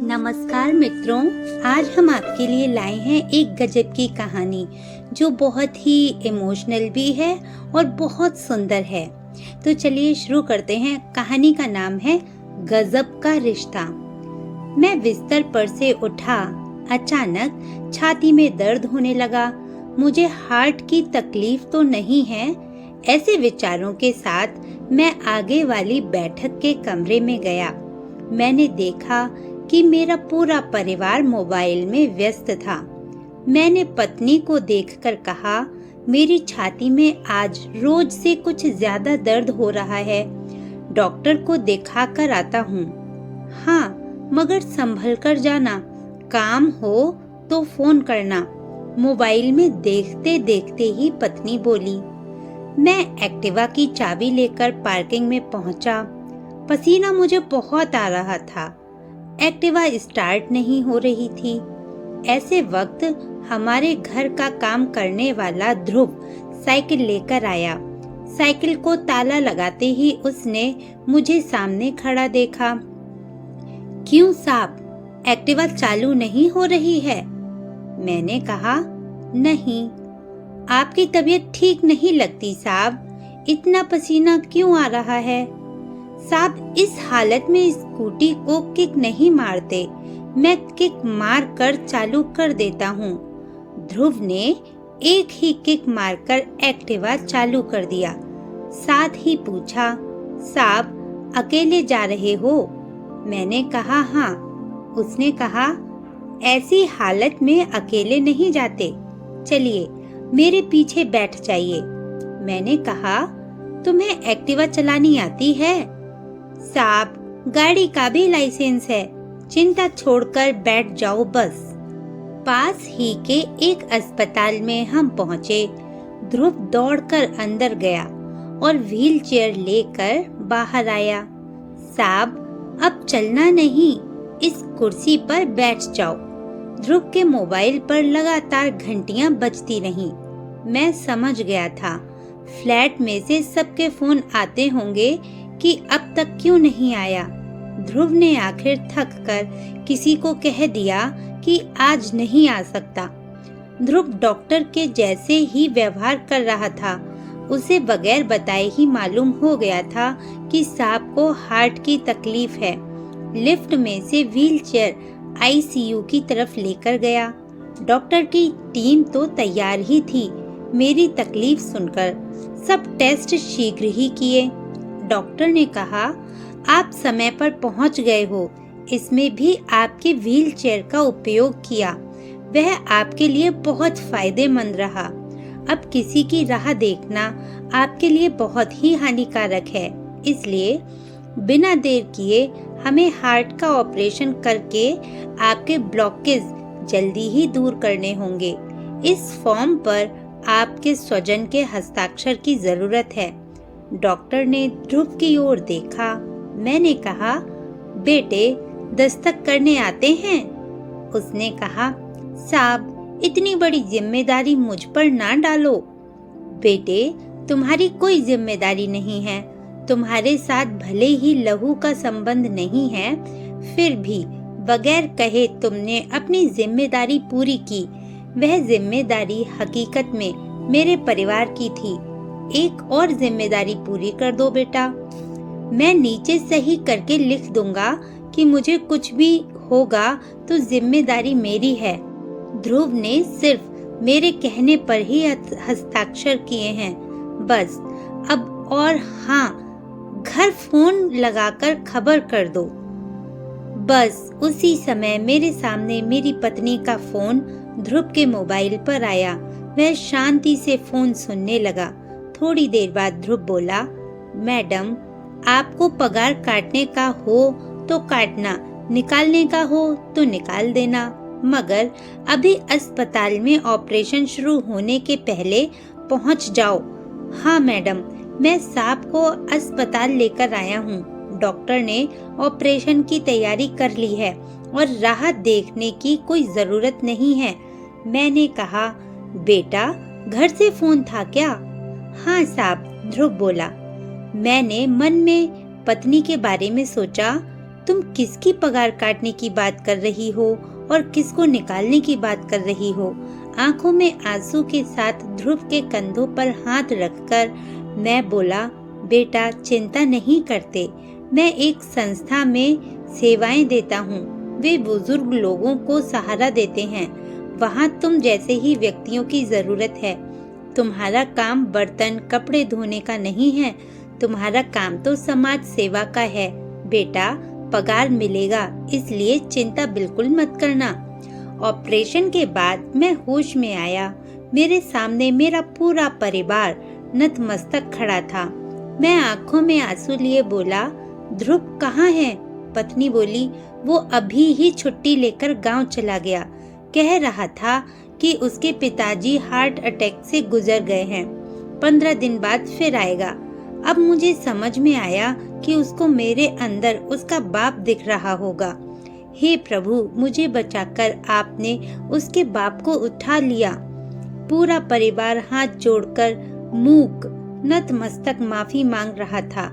नमस्कार मित्रों, आज हम आपके लिए लाए हैं एक गजब की कहानी जो बहुत ही इमोशनल भी है और बहुत सुंदर है। तो चलिए शुरू करते हैं। कहानी का नाम है गजब का रिश्ता। मैं बिस्तर पर से उठा। अचानक छाती में दर्द होने लगा। मुझे हार्ट की तकलीफ तो नहीं है। ऐसे विचारों के साथ मैं आगे वाली बैठक के कमरे में गया। मैंने देखा कि मेरा पूरा परिवार मोबाइल में व्यस्त था। मैंने पत्नी को देखकर कहा, मेरी छाती में आज रोज से कुछ ज्यादा दर्द हो रहा है। डॉक्टर को दिखा कर आता हूँ। हाँ, मगर संभल कर जाना। काम हो तो फोन करना। मोबाइल में देखते देखते ही पत्नी बोली। मैं एक्टिवा की चाबी लेकर पार्किंग में पहुंचा। पसीना मुझे बहुत आ रहा था। एक्टिवा स्टार्ट नहीं हो रही थी। ऐसे वक्त हमारे घर का काम करने वाला ध्रुव साइकिल लेकर आया। साइकिल को ताला लगाते ही उसने मुझे सामने खड़ा देखा। क्यों साहब, एक्टिवा चालू नहीं हो रही है? मैंने कहा, नहीं। आपकी तबीयत ठीक नहीं लगती साहब, इतना पसीना क्यों आ रहा है? साहब, इस हालत में स्कूटी को किक नहीं मारते, मैं किक मार कर चालू कर देता हूँ। ध्रुव ने एक ही किक मारकर एक्टिवा चालू कर दिया। साथ ही पूछा, साहब अकेले जा रहे हो? मैंने कहा, हाँ। उसने कहा, ऐसी हालत में अकेले नहीं जाते, चलिए मेरे पीछे बैठ जाइए। मैंने कहा, तुम्हें एक्टिवा चलानी आती है? साहब, गाड़ी का भी लाइसेंस है, चिंता छोड़कर बैठ जाओ बस। पास ही के एक अस्पताल में हम पहुँचे। ध्रुव दौड़कर अंदर गया और व्हील चेयर लेकर बाहर आया। साहब, अब चलना नहीं, इस कुर्सी पर बैठ जाओ। ध्रुव के मोबाइल पर लगातार घंटियां बजती रहीं। मैं समझ गया था, फ्लैट में से सबके फोन आते होंगे कि अब तक क्यों नहीं आया। ध्रुव ने आखिर थक कर किसी को कह दिया कि आज नहीं आ सकता। ध्रुव डॉक्टर के जैसे ही व्यवहार कर रहा था। उसे बगैर बताए ही मालूम हो गया था कि साहब को हार्ट की तकलीफ है। लिफ्ट में से व्हील चेयर आईसीयू की तरफ लेकर गया। डॉक्टर की टीम तो तैयार ही थी। मेरी तकलीफ सुनकर सब टेस्ट शीघ्र ही किए। डॉक्टर ने कहा, आप समय पर पहुंच गए हो, इसमें भी आपके व्हील चेयर का उपयोग किया, वह आपके लिए बहुत फायदेमंद रहा। अब किसी की राह देखना आपके लिए बहुत ही हानिकारक है, इसलिए बिना देर किए हमें हार्ट का ऑपरेशन करके आपके ब्लॉकेज जल्दी ही दूर करने होंगे। इस फॉर्म पर आपके स्वजन के हस्ताक्षर की जरूरत है। डॉक्टर ने ध्रुव की ओर देखा। मैंने कहा, बेटे दस्तक करने आते हैं? उसने कहा, साहब इतनी बड़ी जिम्मेदारी मुझ पर ना डालो। बेटे, तुम्हारी कोई जिम्मेदारी नहीं है। तुम्हारे साथ भले ही लहू का संबंध नहीं है, फिर भी बगैर कहे तुमने अपनी जिम्मेदारी पूरी की। वह जिम्मेदारी हकीकत में मेरे परिवार की थी। एक और जिम्मेदारी पूरी कर दो बेटा। मैं नीचे सही करके लिख दूंगा कि मुझे कुछ भी होगा तो जिम्मेदारी मेरी है। ध्रुव ने सिर्फ मेरे कहने पर ही हस्ताक्षर किए हैं, बस। अब और हाँ, घर फोन लगाकर खबर कर दो। बस उसी समय मेरे सामने मेरी पत्नी का फोन ध्रुव के मोबाइल पर आया। वह शांति से फोन सुनने लगा। थोड़ी देर बाद ध्रुव बोला, मैडम, आपको पगार काटने का हो तो काटना, निकालने का हो तो निकाल देना, मगर अभी अस्पताल में ऑपरेशन शुरू होने के पहले पहुंच जाओ। हाँ मैडम, मैं साहब को अस्पताल लेकर आया हूँ। डॉक्टर ने ऑपरेशन की तैयारी कर ली है और राहत देखने की कोई जरूरत नहीं है। मैंने कहा, बेटा घर से फोन था क्या? हाँ साहब, ध्रुव बोला। मैंने मन में पत्नी के बारे में सोचा। तुम किसकी पगार काटने की बात कर रही हो और किसको निकालने की बात कर रही हो? आंखों में आंसू के साथ ध्रुव के कंधों पर हाथ रखकर मैं बोला, बेटा चिंता नहीं करते, मैं एक संस्था में सेवाएं देता हूँ। वे बुजुर्ग लोगों को सहारा देते हैं। वहाँ तुम जैसे ही व्यक्तियों की जरूरत है। तुम्हारा काम बर्तन कपड़े धोने का नहीं है, तुम्हारा काम तो समाज सेवा का है। बेटा पगार मिलेगा, इसलिए चिंता बिल्कुल मत करना। ऑपरेशन के बाद मैं होश में आया। मेरे सामने मेरा पूरा परिवार नतमस्तक खड़ा था। मैं आंखों में आंसू लिए बोला, ध्रुव कहाँ है? पत्नी बोली, वो अभी ही छुट्टी लेकर गांव चला गया। कह रहा था कि उसके पिताजी हार्ट अटैक से गुजर गए हैं, 15 दिन बाद फिर आएगा। अब मुझे समझ में आया कि उसको मेरे अंदर उसका बाप दिख रहा होगा। हे प्रभु, मुझे बचाकर आपने उसके बाप को उठा लिया। पूरा परिवार हाथ जोड़कर मूक नतमस्तक माफी मांग रहा था।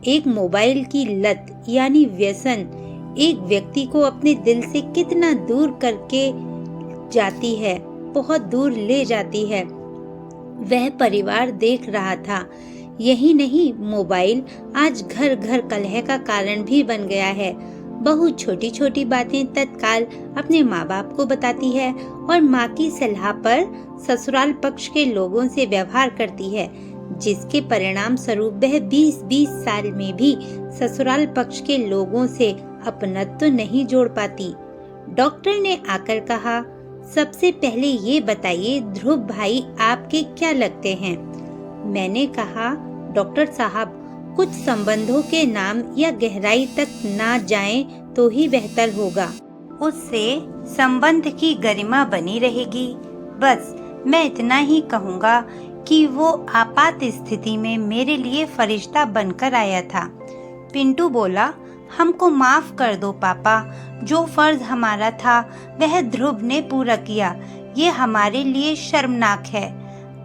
एक मोबाइल की लत यानी व्यसन एक व्यक्ति को अपने दिल से कितना दूर करके जाती है, बहुत दूर ले जाती है। वह परिवार देख रहा था। यही नहीं, मोबाइल आज घर घर कलह का कारण भी बन गया है। बहू छोटी छोटी बातें तत्काल अपने माँ बाप को बताती है और माँ की सलाह पर ससुराल पक्ष के लोगों से व्यवहार करती है, जिसके परिणाम स्वरूप वह 20-20 साल में भी ससुराल पक्ष के लोगों से अपनत्व नहीं जोड़ पाती। डॉक्टर ने आकर कहा, सबसे पहले ये बताइए ध्रुव भाई आपके क्या लगते हैं? मैंने कहा, डॉक्टर साहब कुछ संबंधों के नाम या गहराई तक ना जाएं तो ही बेहतर होगा, उससे संबंध की गरिमा बनी रहेगी। बस मैं इतना ही कहूँगा कि वो आपात स्थिति में मेरे लिए फरिश्ता बनकर आया था। पिंटू बोला, हमको माफ कर दो पापा, जो फर्ज हमारा था वह ध्रुव ने पूरा किया। ये हमारे लिए शर्मनाक है।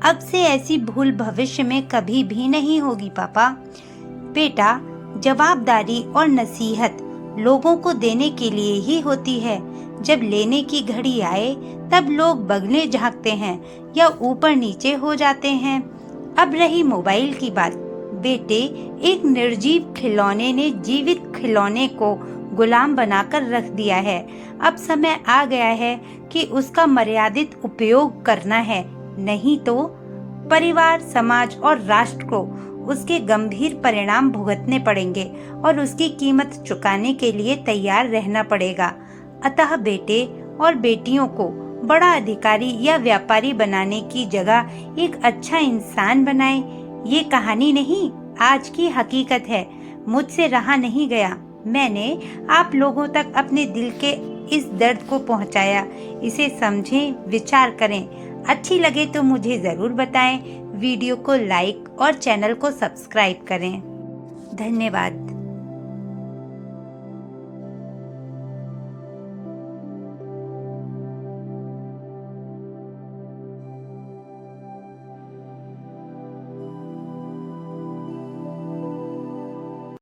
अब से ऐसी भूल भविष्य में कभी भी नहीं होगी पापा। बेटा, जवाबदारी और नसीहत लोगों को देने के लिए ही होती है। जब लेने की घड़ी आए तब लोग बगले झांकते हैं या ऊपर नीचे हो जाते हैं। अब रही मोबाइल की बात, बेटे, एक निर्जीव खिलौने ने जीवित खिलौने को गुलाम बनाकर रख दिया है। अब समय आ गया है कि उसका मर्यादित उपयोग करना है, नहीं तो परिवार, समाज और राष्ट्र को उसके गंभीर परिणाम भुगतने पड़ेंगे और उसकी कीमत चुकाने के लिए तैयार रहना पड़ेगा। अतः बेटे और बेटियों को बड़ा अधिकारी या व्यापारी बनाने की जगह एक अच्छा इंसान बनाएं। ये कहानी नहीं, आज की हकीकत है। मुझसे रहा नहीं गया। मैंने आप लोगों तक अपने दिल के इस दर्द को पहुंचाया। इसे समझें, विचार करें। अच्छी लगे तो मुझे ज़रूर बताएं। वीडियो को लाइक और चैनल को सब्सक्राइब करें। धन्यवाद।